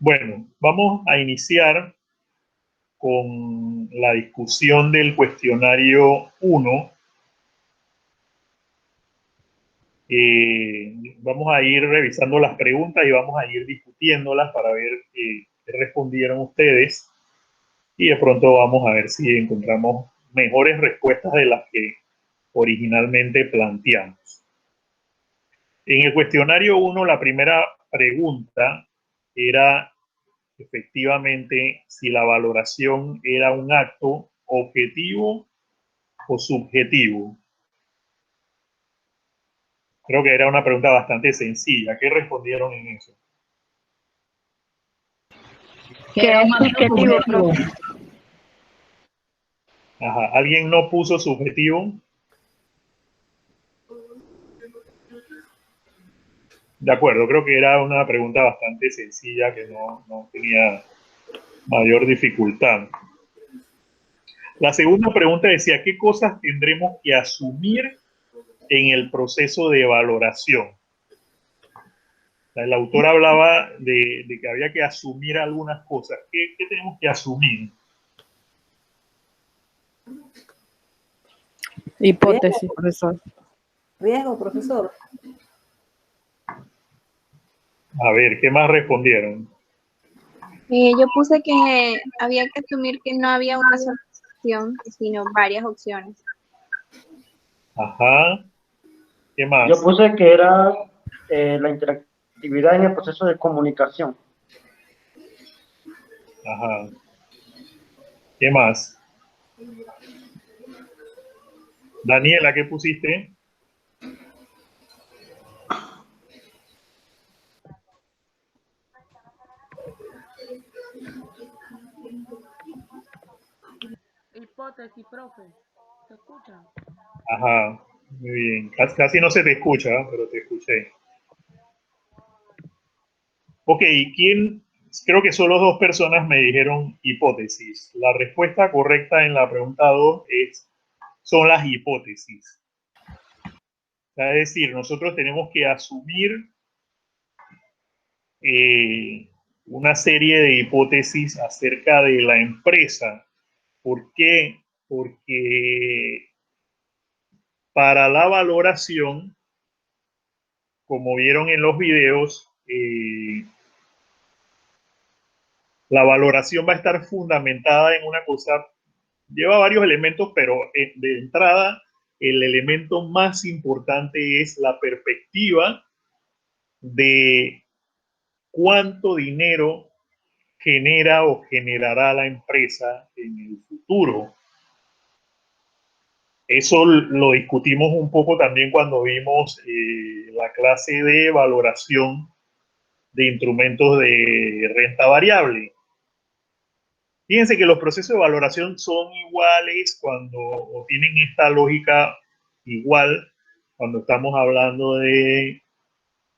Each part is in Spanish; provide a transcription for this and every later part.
Bueno, vamos a iniciar con la discusión del cuestionario 1. Vamos a ir revisando las preguntas y vamos a ir discutiéndolas para ver qué respondieron ustedes, y de pronto vamos a ver si encontramos mejores respuestas de las que originalmente planteamos. En el cuestionario 1, la primera pregunta era efectivamente si la valoración era un acto objetivo o subjetivo. Creo que era una pregunta bastante sencilla. ¿Qué respondieron en eso? Que es subjetivo, profe. Ajá. ¿Alguien no puso subjetivo? De acuerdo, creo que era una pregunta bastante sencilla que no tenía mayor dificultad. La segunda pregunta decía, ¿qué cosas tendremos que asumir en el proceso de valoración? El autor hablaba de que había que asumir algunas cosas. ¿Qué tenemos que asumir? Hipótesis, profesor. Riesgo, profesor. A ver, ¿qué más respondieron? Yo puse que había que asumir que no había una sola opción, sino varias opciones. Ajá. ¿Qué más? Yo puse que era la interactividad en el proceso de comunicación. Ajá. ¿Qué más? Daniela, ¿qué pusiste? Hipótesis, profe. ¿Se escucha? Ajá. Muy bien. Casi no se te escucha, pero te escuché. Ok, creo que solo dos personas me dijeron hipótesis. La respuesta correcta en la pregunta 2 son las hipótesis. O sea, es decir, nosotros tenemos que asumir una serie de hipótesis acerca de la empresa. ¿Por qué? Porque para la valoración, como vieron en los videos, la valoración va a estar fundamentada en una cosa, lleva varios elementos, pero de entrada el elemento más importante es la perspectiva de cuánto dinero genera o generará la empresa en el futuro. Eso lo discutimos un poco también cuando vimos la clase de valoración de instrumentos de renta variable. Fíjense que los procesos de valoración son iguales o tienen esta lógica igual cuando estamos hablando de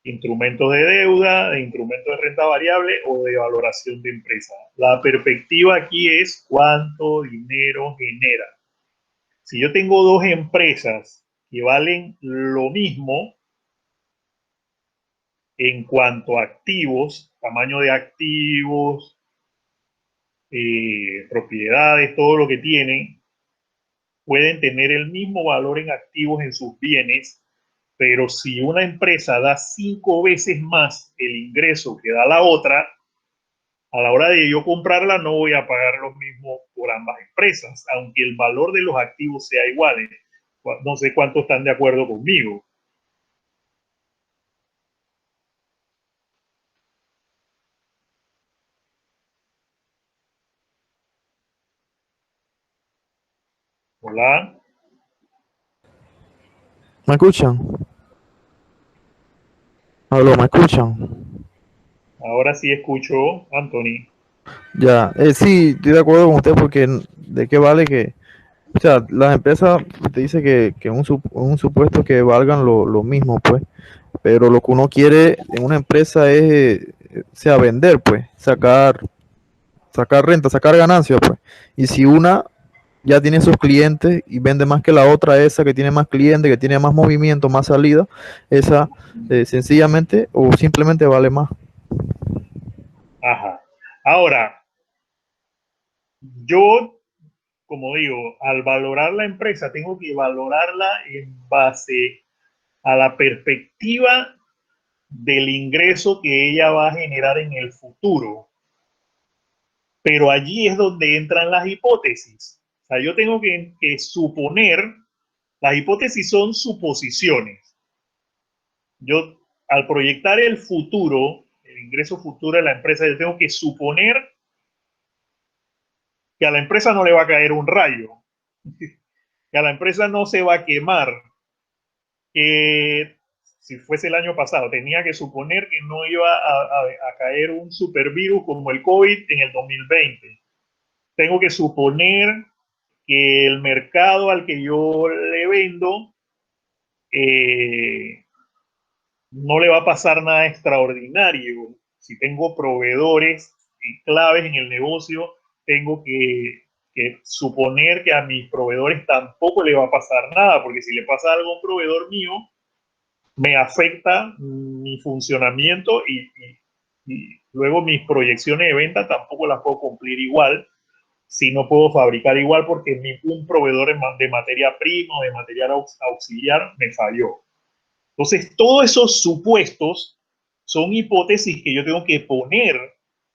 instrumentos de deuda, de instrumentos de renta variable o de valoración de empresa. La perspectiva aquí es cuánto dinero genera. Si yo tengo dos empresas que valen lo mismo en cuanto a activos, tamaño de activos, propiedades, todo lo que tienen, pueden tener el mismo valor en activos en sus bienes, pero si una empresa da 5 veces más el ingreso que da la otra, a la hora de yo comprarla no voy a pagar lo mismo por ambas empresas, aunque el valor de los activos sea igual. No sé cuántos están de acuerdo conmigo. Hola. ¿Me escuchan? Aló, ¿me escuchan? Ahora sí escucho, Anthony. Ya, sí, estoy de acuerdo con usted porque de qué vale que, o sea, las empresas te dice que un supuesto que valgan lo mismo, pues, pero lo que uno quiere en una empresa es, o sea, vender, pues, sacar renta, sacar ganancias, pues, y si una ya tiene sus clientes y vende más que la otra, esa que tiene más clientes, que tiene más movimiento, más salida, esa sencillamente o simplemente vale más. Ajá. Ahora, yo, como digo, al valorar la empresa, tengo que valorarla en base a la perspectiva del ingreso que ella va a generar en el futuro. Pero allí es donde entran las hipótesis. O sea, yo tengo que suponer, las hipótesis son suposiciones. Yo, al proyectar el futuro, el ingreso futuro de la empresa, yo tengo que suponer que a la empresa no le va a caer un rayo, que a la empresa no se va a quemar, que si fuese el año pasado, tenía que suponer que no iba a caer un supervirus como el COVID en el 2020. Tengo que suponer que el mercado al que yo le vendo no le va a pasar nada extraordinario. Si tengo proveedores y claves en el negocio, tengo que suponer que a mis proveedores tampoco le va a pasar nada, porque si le pasa algo a un proveedor mío, me afecta mi funcionamiento y luego mis proyecciones de venta tampoco las puedo cumplir igual si no puedo fabricar igual porque un proveedor de materia prima o de material auxiliar me falló. Entonces, todos esos supuestos son hipótesis que yo tengo que poner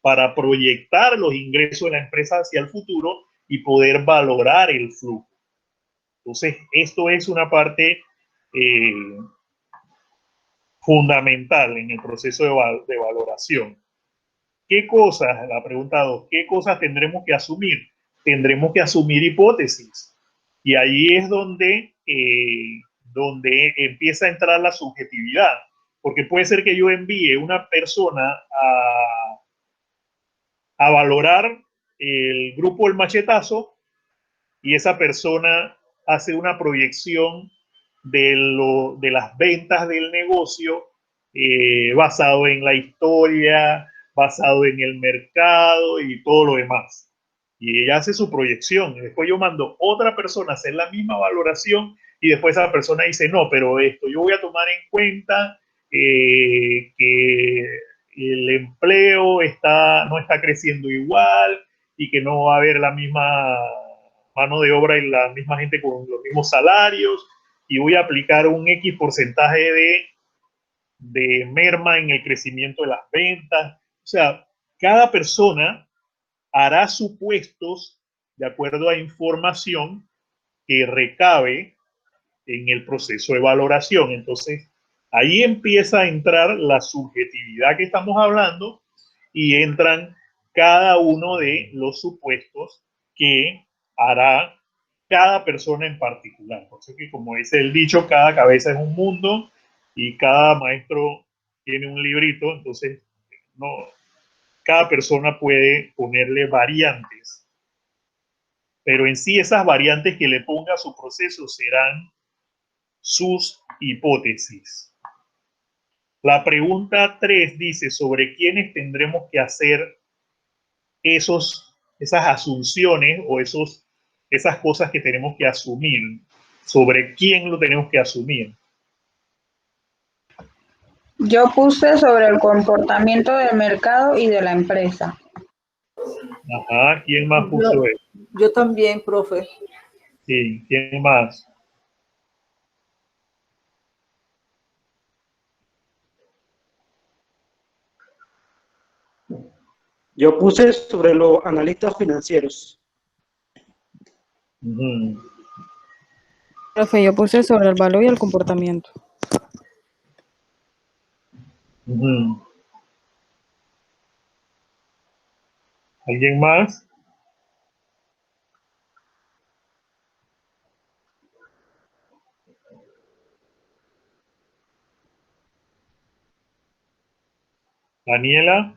para proyectar los ingresos de la empresa hacia el futuro y poder valorar el flujo. Entonces, esto es una parte fundamental en el proceso de valoración. ¿Qué cosas? La pregunta 2, ¿qué cosas tendremos que asumir? Tendremos que asumir hipótesis. Y ahí es donde empieza a entrar la subjetividad. Porque puede ser que yo envíe una persona a valorar el grupo El Machetazo y esa persona hace una proyección de las ventas del negocio basado en la historia, basado en el mercado y todo lo demás. Y ella hace su proyección. Y después yo mando otra persona a hacer la misma valoración y después esa persona dice, no, pero esto yo voy a tomar en cuenta que el empleo no está creciendo igual y que no va a haber la misma mano de obra y la misma gente con los mismos salarios y voy a aplicar un X porcentaje de merma en el crecimiento de las ventas. O sea, cada persona hará supuestos de acuerdo a información que recabe en el proceso de valoración. Entonces, ahí empieza a entrar la subjetividad que estamos hablando y entran cada uno de los supuestos que hará cada persona en particular. Por eso que, como dice el dicho, cada cabeza es un mundo y cada maestro tiene un librito, entonces no, cada persona puede ponerle variantes, pero en sí esas variantes que le ponga a su proceso serán sus hipótesis. La pregunta 3 dice sobre quiénes tendremos que hacer esas asunciones o esas cosas que tenemos que asumir. ¿Sobre quién lo tenemos que asumir? Yo puse sobre el comportamiento del mercado y de la empresa. Ajá, ¿quién más puso eso? Yo también, profe. Sí, ¿quién más? Yo puse sobre los analistas financieros. Profe, yo puse sobre el valor y el comportamiento. ¿Alguien más? Daniela.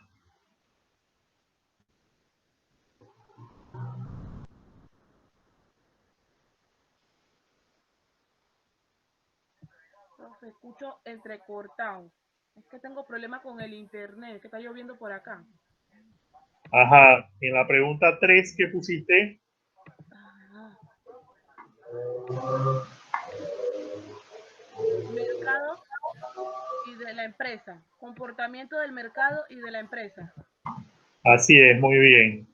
Profe, escucho entrecortado. Es que tengo problemas con el internet, que está lloviendo por acá. Ajá, en la pregunta 3 que pusiste. Mercado y de la empresa. Comportamiento del mercado y de la empresa. Así es, muy bien.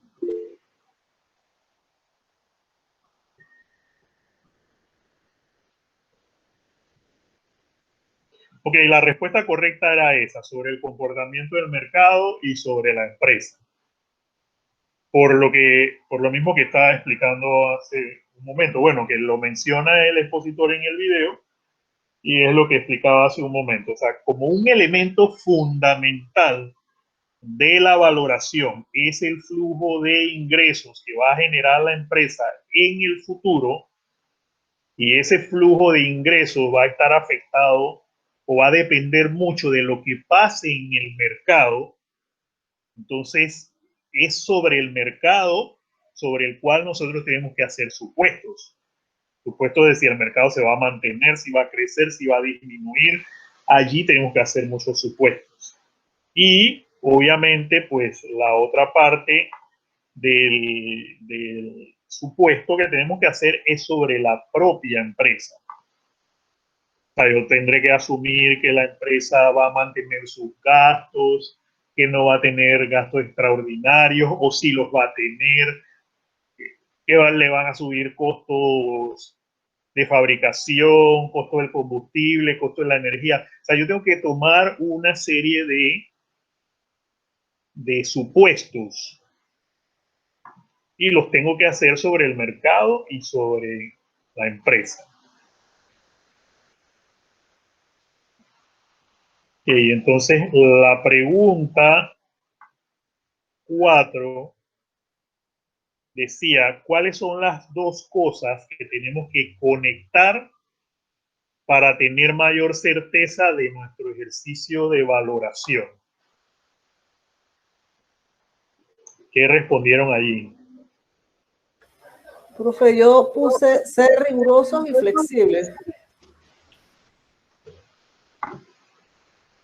Ok, la respuesta correcta era esa, sobre el comportamiento del mercado y sobre la empresa. Por lo mismo que estaba explicando hace un momento, bueno, que lo menciona el expositor en el video y es lo que explicaba hace un momento. O sea, como un elemento fundamental de la valoración es el flujo de ingresos que va a generar la empresa en el futuro, y ese flujo de ingresos va a estar afectado o va a depender mucho de lo que pase en el mercado. Entonces, es sobre el mercado sobre el cual nosotros tenemos que hacer supuestos. Supuestos de si el mercado se va a mantener, si va a crecer, si va a disminuir. Allí tenemos que hacer muchos supuestos. Y obviamente, pues la otra parte del supuesto que tenemos que hacer es sobre la propia empresa. O sea, yo tendré que asumir que la empresa va a mantener sus gastos, que no va a tener gastos extraordinarios, o si los va a tener, que le van a subir costos de fabricación, costo del combustible, costo de la energía. O sea, yo tengo que tomar una serie de supuestos y los tengo que hacer sobre el mercado y sobre la empresa. Okay, entonces la pregunta 4 decía, ¿cuáles son las dos cosas que tenemos que conectar para tener mayor certeza de nuestro ejercicio de valoración? ¿Qué respondieron allí? Profe, yo puse ser rigurosos y flexibles.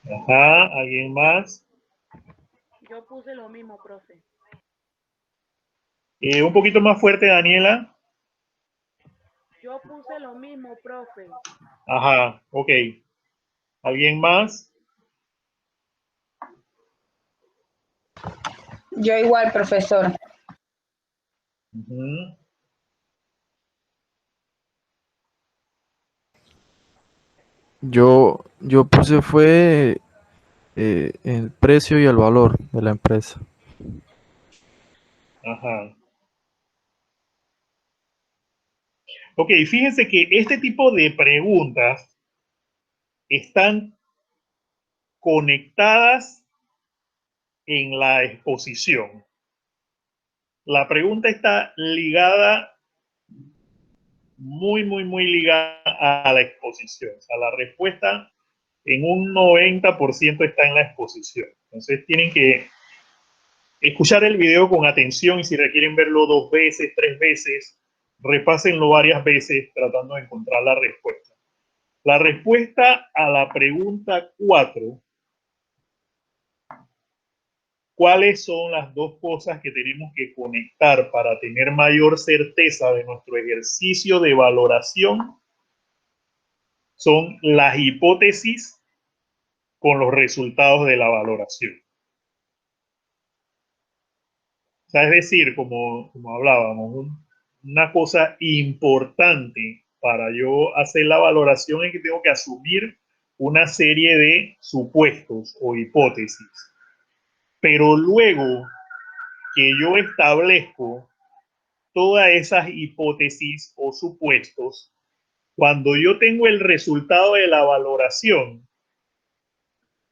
Ajá, ¿alguien más? Yo puse lo mismo, profe. Un poquito más fuerte, Daniela. Yo puse lo mismo, profe. Ajá, ok. ¿Alguien más? Yo igual, profesor. Uh-huh. Yo puse fue el precio y el valor de la empresa. Ajá. Ok, fíjense que este tipo de preguntas están conectadas en la exposición. La pregunta está ligada, muy ligada a la exposición. O sea, la respuesta en un 90% está en la exposición. Entonces tienen que escuchar el video con atención y si requieren verlo 2 veces, 3 veces, repásenlo varias veces tratando de encontrar la respuesta. La respuesta a la pregunta 4, ¿cuáles son las dos cosas que tenemos que conectar para tener mayor certeza de nuestro ejercicio de valoración? Son las hipótesis con los resultados de la valoración. O sea, es decir, como hablábamos, una cosa importante para yo hacer la valoración es que tengo que asumir una serie de supuestos o hipótesis. Pero luego que yo establezco todas esas hipótesis o supuestos, cuando yo tengo el resultado de la valoración,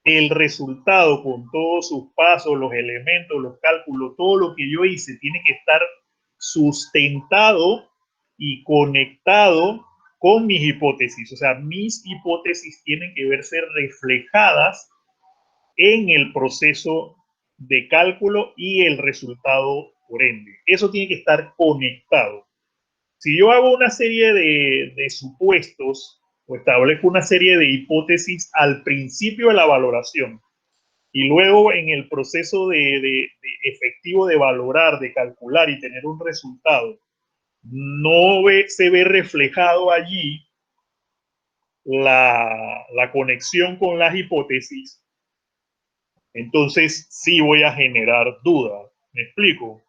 el resultado con todos sus pasos, los elementos, los cálculos, todo lo que yo hice tiene que estar sustentado y conectado con mis hipótesis. O sea, mis hipótesis tienen que verse reflejadas en el proceso de cálculo y el resultado por ende. Eso tiene que estar conectado. Si yo hago una serie de supuestos o establezco una serie de hipótesis al principio de la valoración y luego en el proceso de efectivo de valorar, de calcular y tener un resultado, no se ve reflejado allí la conexión con las hipótesis, entonces sí voy a generar dudas. ¿Me explico?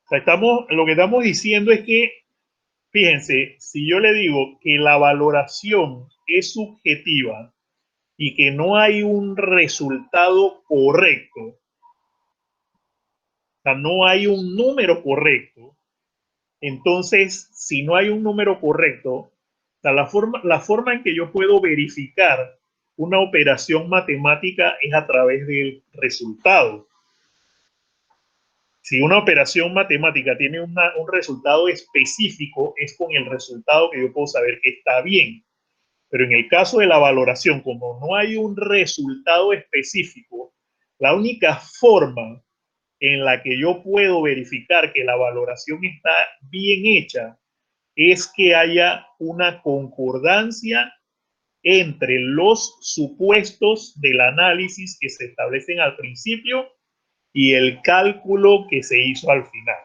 O sea, lo que estamos diciendo es que, fíjense, si yo le digo que la valoración es subjetiva y que no hay un resultado correcto, o sea, no hay un número correcto, entonces, si no hay un número correcto, o sea, la forma en que yo puedo verificar una operación matemática es a través del resultado. Si una operación matemática tiene un resultado específico, es con el resultado que yo puedo saber que está bien. Pero en el caso de la valoración, como no hay un resultado específico, la única forma en la que yo puedo verificar que la valoración está bien hecha es que haya una concordancia entre los supuestos del análisis que se establecen al principio y el cálculo que se hizo al final.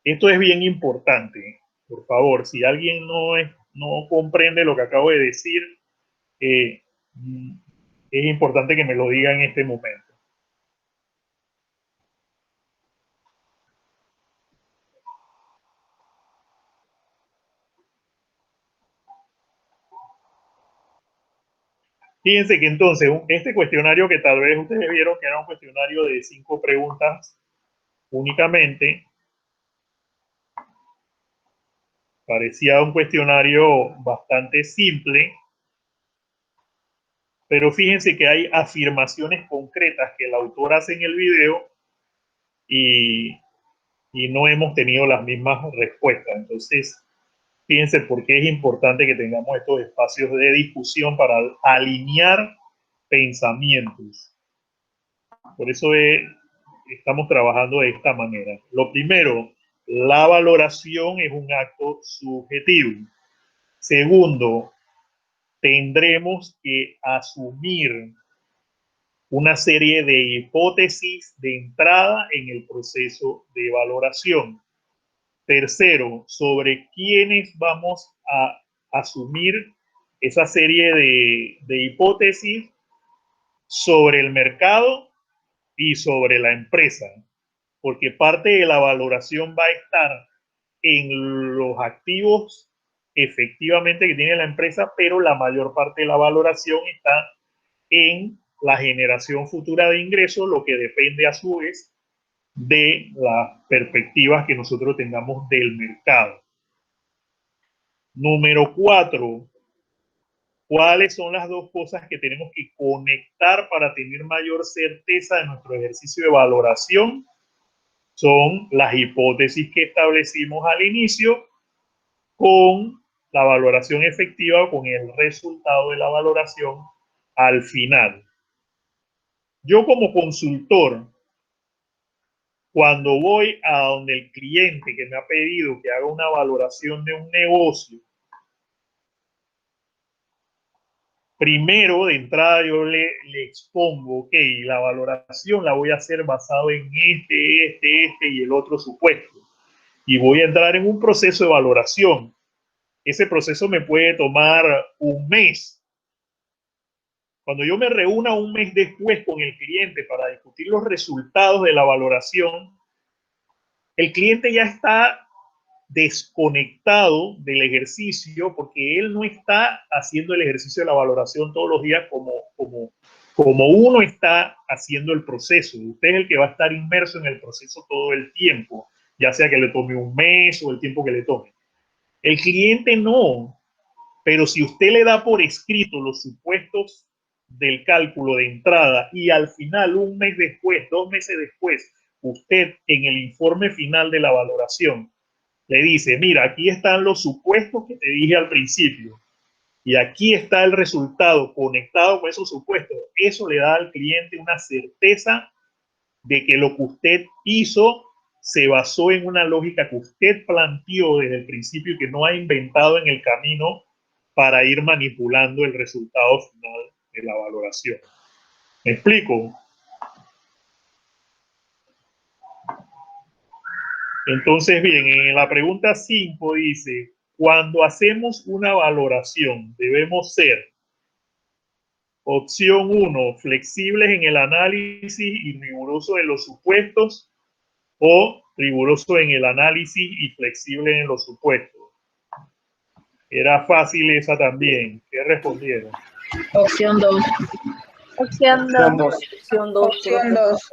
Esto es bien importante. Por favor, si alguien no comprende lo que acabo de decir, es importante que me lo diga en este momento. Fíjense que entonces este cuestionario, que tal vez ustedes vieron que era un cuestionario de 5 preguntas únicamente, parecía un cuestionario bastante simple, pero fíjense que hay afirmaciones concretas que el autor hace en el video y no hemos tenido las mismas respuestas. Entonces, fíjense por qué es importante que tengamos estos espacios de discusión para alinear pensamientos. Por eso estamos trabajando de esta manera. Lo primero, la valoración es un acto subjetivo. Segundo, tendremos que asumir una serie de hipótesis de entrada en el proceso de valoración. Tercero, sobre quiénes vamos a asumir esa serie de hipótesis sobre el mercado y sobre la empresa, porque parte de la valoración va a estar en los activos efectivamente que tiene la empresa, pero la mayor parte de la valoración está en la generación futura de ingresos, lo que depende a su vez de las perspectivas que nosotros tengamos del mercado. Número 4, ¿cuáles son las dos cosas que tenemos que conectar para tener mayor certeza de nuestro ejercicio de valoración? Son las hipótesis que establecimos al inicio con la valoración efectiva o con el resultado de la valoración al final. Yo como consultor, cuando voy a donde el cliente que me ha pedido que haga una valoración de un negocio, primero de entrada yo le expongo, ok, la valoración la voy a hacer basado en este y el otro supuesto. Y voy a entrar en un proceso de valoración. Ese proceso me puede tomar un mes. Cuando yo me reúna un mes después con el cliente para discutir los resultados de la valoración, el cliente ya está desconectado del ejercicio porque él no está haciendo el ejercicio de la valoración todos los días como uno está haciendo el proceso. Usted es el que va a estar inmerso en el proceso todo el tiempo, ya sea que le tome un mes o el tiempo que le tome. El cliente no, pero si usted le da por escrito los supuestos del cálculo de entrada y al final, un mes después, 2 meses después, usted en el informe final de la valoración le dice, mira, aquí están los supuestos que te dije al principio y aquí está el resultado conectado con esos supuestos. Eso le da al cliente una certeza de que lo que usted hizo se basó en una lógica que usted planteó desde el principio y que no ha inventado en el camino para ir manipulando el resultado final de la valoración. ¿Me explico? Entonces, bien, en la pregunta 5 dice, cuando hacemos una valoración debemos ser Opción 1, flexibles en el análisis y rigurosos en los supuestos, o riguroso en el análisis y flexible en los supuestos. Era fácil esa también. ¿Qué respondieron? Opción 2. Opción 2. Opción 2. Opción 2.